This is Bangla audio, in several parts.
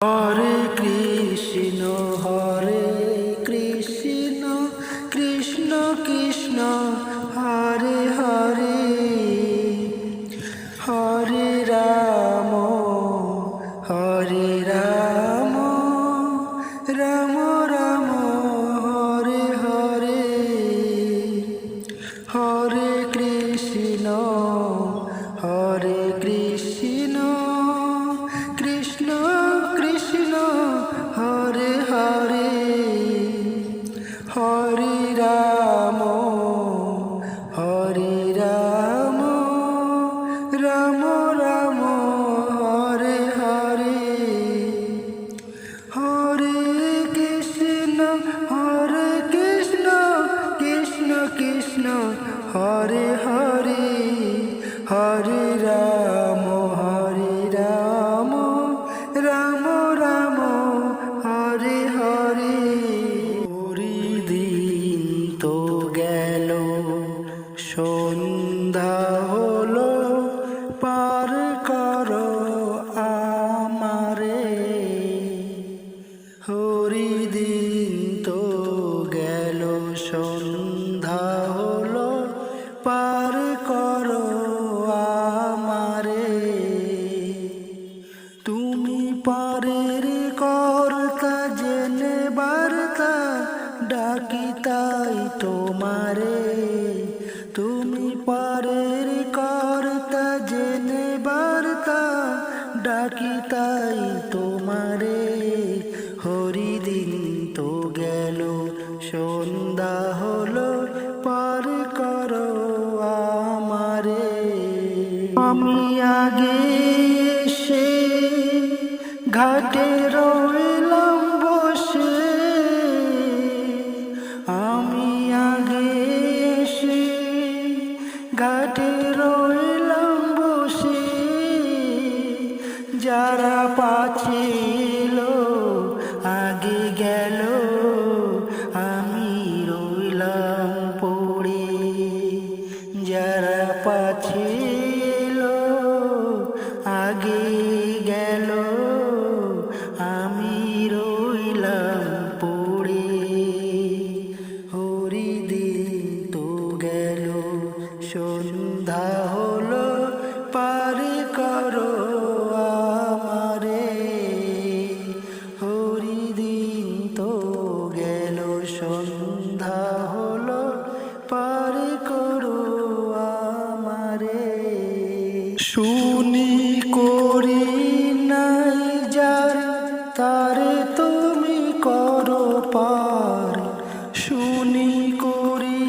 হরে কৃষ্ণ কৃষ্ণ কৃষ্ণ হরে হরে, হরে রাম রাম রাম হরে হরে, হরে কৃষ্ণ কৃষ্ণ কৃষ্ণ হরে হরে, হরে রাম রাম রাম হরে হরে, হরে কৃষ্ণ কৃষ্ণ কৃষ্ণ হরে হরে, হরে রাম রাম রাম হরে হরে। দিন তো গেল, সন্ধ্যা হলো, পার করো আমারে। দিন তো গেল, সন্ধ্যা হলো, পার করো আমারে। তুমি পারের কর্তা, জেনে বার্তা ডাকি তাই তোমারে। তুমি পারের কর্তা, জেনে বার্তা ডাকি তাই তোমারে। দিন তো গেল, সন্ধ্যা হলো, পার করো আমারে। আমি আগে এসে ঘাটে রইলাম বসে, আমি আগে এসে ঘাটে রইলাম বসে। যারা পাছিল আগে গেল, আমি রইলাম পড়ে। যারা পাছিল আগে গেল, আমি রইলাম পড়ে। দিন তো গেল, সন্ধ্যা হলো, পার করো আমারে। দিন তো গেল, সন্ধ্যা হলো, পার করো আমারে। শুনি করি নাই যার, তারে তুমি করো পার। শুনি করি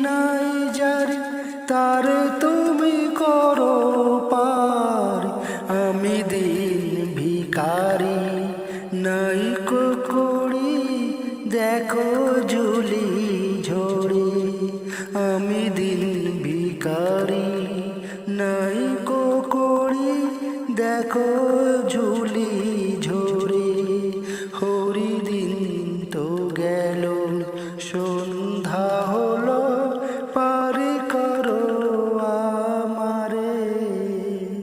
নাই যার, তারে তুমি করো পার। আমি দিন ভিখারি, নাই করি, দেখো ঝুলি ঝরে। আমি দিন ভিখারি, নাই করি, দেখো